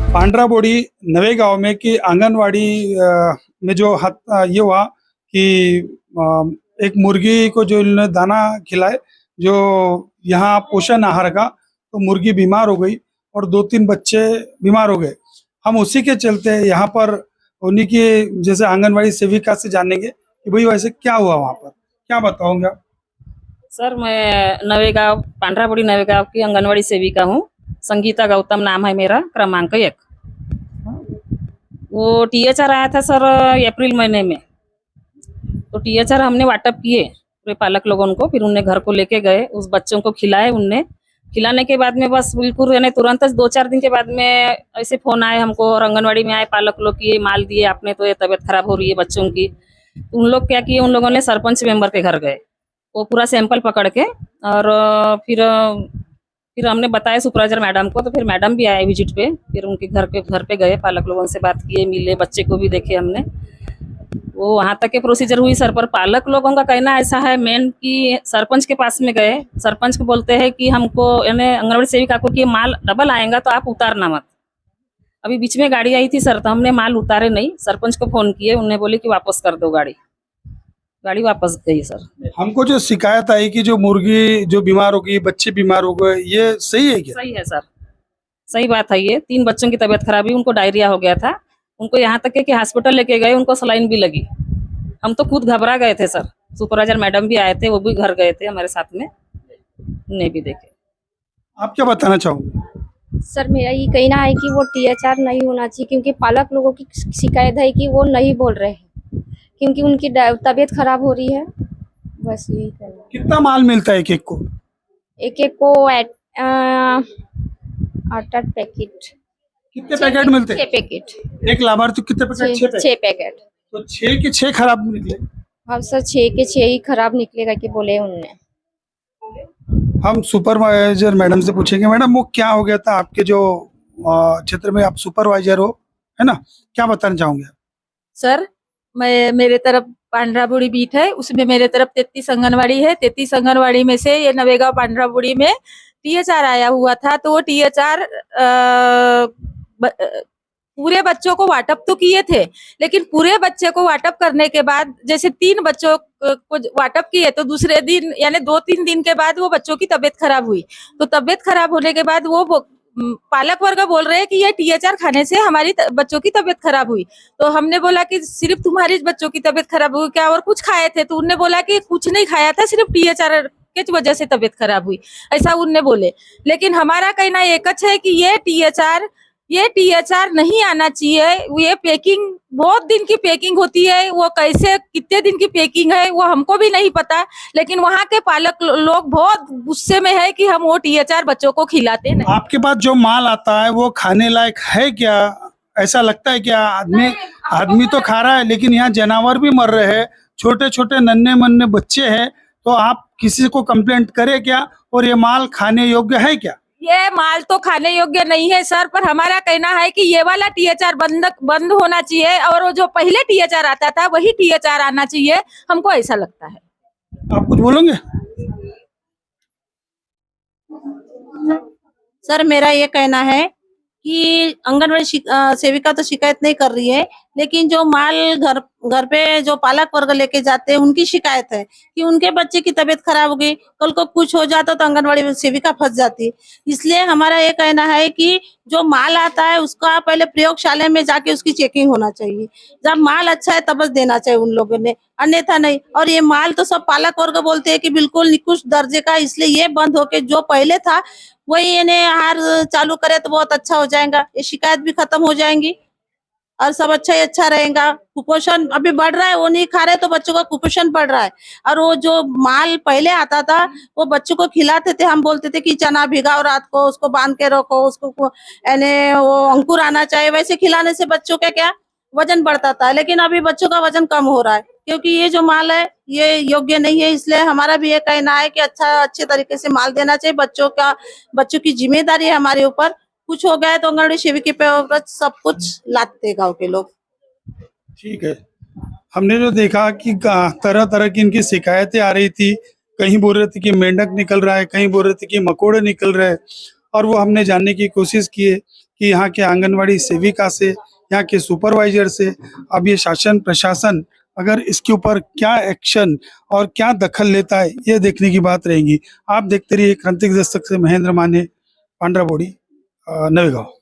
पांड्राबोड़ी नवे गांव में कि आंगनवाड़ी में जो ये हुआ कि एक मुर्गी को जो इन्होंने दाना खिलाए जो यहाँ पोषण आहार का, तो मुर्गी बीमार हो गई और 2-3 बच्चे बीमार हो गए। हम उसी के चलते यहाँ पर उन्हीं की जैसे आंगनवाड़ी सेविका से जानेंगे कि भाई वैसे क्या हुआ वहाँ पर, क्या बताओगे आप? सर, मैं नवेगांव पांड्राबोड़ी नवेगांव की आंगनवाड़ी सेविका हूँ। संगीता गौतम नाम है मेरा, क्रमांक 1। वो टीएचआर आया था सर अप्रैल महीने में। तो टीएचआर हमने वाटप किए पूरे पालक लोगों को, फिर उन्हें घर को लेके गए, उस बच्चों को खिलाए। उनने खिलाने के बाद में बस बिल्कुल यानी तुरंत 2-4 दिन के बाद में ऐसे फोन आए हमको और आंगनवाड़ी में आए पालक लोग की ये माल दिए आपने, तो ये तबीयत खराब हो रही है बच्चों की। उन लोग क्या किए, उन लोगों ने सरपंच मेंबर के घर गए, वो पूरा सैंपल पकड़ के, और फिर हमने बताया सुपरवाइजर मैडम को, तो फिर मैडम भी आए विजिट पे। फिर उनके घर पे गए, पालक लोगों से बात किए, मिले, बच्चे को भी देखे हमने। वो वहां तक के प्रोसीजर हुई सर। पर पालक लोगों का कहना ऐसा है मेन कि सरपंच के पास में गए, सरपंच को बोलते हैं कि हमको यानी आंगनवाड़ी सेविका को कि माल डबल आएगा तो आप उतारना मत। अभी बीच में गाड़ी आई थी सर, तो हमने माल उतारे नहीं, सरपंच को फोन किए, उन्हें बोले कि वापस कर दो गाड़ी वापस गई सर। हमको जो शिकायत आई कि जो मुर्गी जो बीमार हो गई, बच्चे बीमार हो गए, ये सही है क्या? सही है सर, सही बात है। ये 3 बच्चों की तबीयत खराब हुई, उनको डायरिया हो गया था। उनको यहाँ तक है कि हॉस्पिटल लेके गए, उनको सलाइन भी लगी। हम तो खुद घबरा गए थे सर। सुपरवाइजर मैडम भी आए थे, वो भी घर गए थे हमारे साथ में, उन्हें भी देखे। आप क्या बताना चाहोगे? सर, मेरा ये कहना है कि वो टीएचआर नहीं होना चाहिए, क्योंकि पालक लोगों की शिकायत है कि वो नहीं बोल रहे हैं क्योंकि उनकी तबीयत खराब हो रही है। बस यही कहना। कितना माल मिलता है एक को? एक को 8 पैकेट। कितने पैकेट मिलते हैं? 6 पैकेट। एक लाभार्थी कितने पैकेट? 6 पैकेट। तो 6 के 6 खराब निकले। हाँ सर, 6 के 6 ही खराब निकलेगा कि बोले उनने। हम सुपरवाइजर मैडम से पूछेंगे, मैडम वो क्या हो गया था आपके जो क्षेत्र में आप सुपरवाइजर हो, है ना, क्या बताना चाहोगे? सर, मेरे तरफ पांड्राबोड़ी बीट है, उसमें मेरे तरफ 33 आंगनवाड़ी है। 33 आंगनवाड़ी में से ये नवेगांव पांड्राबोड़ी में टीएचआर आया हुआ था। तो वो टीएचआर पूरे बच्चों को वाटप तो किए थे, लेकिन पूरे बच्चे को वाटप करने के बाद जैसे 3 बच्चों को वाटप किए, तो दूसरे दिन यानी 2-3 दिन के बाद वो बच्चों की तबीयत खराब हुई। तो तबीयत खराब होने के बाद वो पालक वर्ग बोल रहे हैं कि ये टीएचआर खाने से हमारी बच्चों की तबीयत खराब हुई। तो हमने बोला कि सिर्फ तुम्हारी बच्चों की तबीयत खराब हुई क्या, और कुछ खाए थे? तो उनने बोला कि कुछ नहीं खाया था, सिर्फ टीएचआर के वजह से तबीयत खराब हुई, ऐसा उनने बोले। लेकिन हमारा कहना एक है कि ये टीएचआर नहीं आना चाहिए। ये पैकिंग बहुत दिन की पैकिंग होती है, वो कैसे कितने दिन की पैकिंग है वो हमको भी नहीं पता, लेकिन वहाँ के पालक लोग बहुत गुस्से में है कि हम वो टीएचआर बच्चों को खिलाते नहीं। आपके पास जो माल आता है वो खाने लायक है क्या? ऐसा लगता है क्या? आदमी तो खा रहा है, लेकिन यहाँ जानवर भी मर रहे हैं, छोटे छोटे नन्हे मन्ने बच्चे हैं, तो आप किसी को कंप्लेंट करें क्या? और ये माल खाने योग्य है क्या? ये माल तो खाने योग्य नहीं है सर, पर हमारा कहना है कि ये वाला टीएचआर बंद होना चाहिए, और वो जो पहले टीएचआर आता था वही टीएचआर आना चाहिए, हमको ऐसा लगता है। आप कुछ बोलोगे? सर, मेरा ये कहना है कि आंगनवाड़ी सेविका तो शिकायत नहीं कर रही है, लेकिन जो माल घर पे जो पालक वर्ग लेके जाते हैं उनकी शिकायत है कि उनके बच्चे की तबीयत खराब हो गई, कल को कुछ हो जाता तो आंगनवाड़ी सेविका फंस जाती। इसलिए हमारा ये कहना है कि जो माल आता है उसका पहले प्रयोगशाला में जाके उसकी चेकिंग होना चाहिए। जब माल अच्छा है तब देना चाहिए उन लोगों ने, अन्यथा नहीं। और ये माल तो सब पालक वर्ग बोलते हैं कि बिल्कुल निकृष्ट दर्जे का, इसलिए ये बंद होके जो पहले था वही इन्हें आहार चालू करे तो बहुत अच्छा हो जाएगा। ये शिकायत भी खत्म हो जाएंगी और सब अच्छा ही अच्छा रहेगा। कुपोषण अभी बढ़ रहा है, वो नहीं खा रहे तो बच्चों का कुपोषण बढ़ रहा है। और वो जो माल पहले आता था वो बच्चों को खिलाते थे, हम बोलते थे कि चना भिगाओ रात को, उसको बांध के रखो, उसको यानी वो अंकुर आना चाहिए, वैसे खिलाने से बच्चों का क्या वजन बढ़ता था। लेकिन अभी बच्चों का वजन कम हो रहा है, क्योंकि ये जो माल है ये योग्य नहीं है। इसलिए हमारा भी ये कहना है कि अच्छे तरीके से माल देना चाहिए। बच्चों की जिम्मेदारी है हमारे ऊपर। कुछ हो गया तो आंगनवाड़ी सेविका पे सब कुछ लाते गाँव के लोग। ठीक है, हमने जो देखा कि तरह तरह की इनकी शिकायतें आ रही थी, कहीं बोल रहे थे कि मेंढक निकल रहा है, कहीं बोल रहे थे कि मकोड़े निकल रहे हैं, और वो हमने जानने की कोशिश की है कि यहाँ के आंगनवाड़ी सेविका से, यहाँ के सुपरवाइजर से, अब ये शासन प्रशासन अगर इसके ऊपर क्या एक्शन और क्या दखल लेता है, ये देखने की बात रहेगी। आप देखते रहिए क्रांतिक दस्तक से महेंद्र माने, पांड्राबोड़ी, नवेगांव।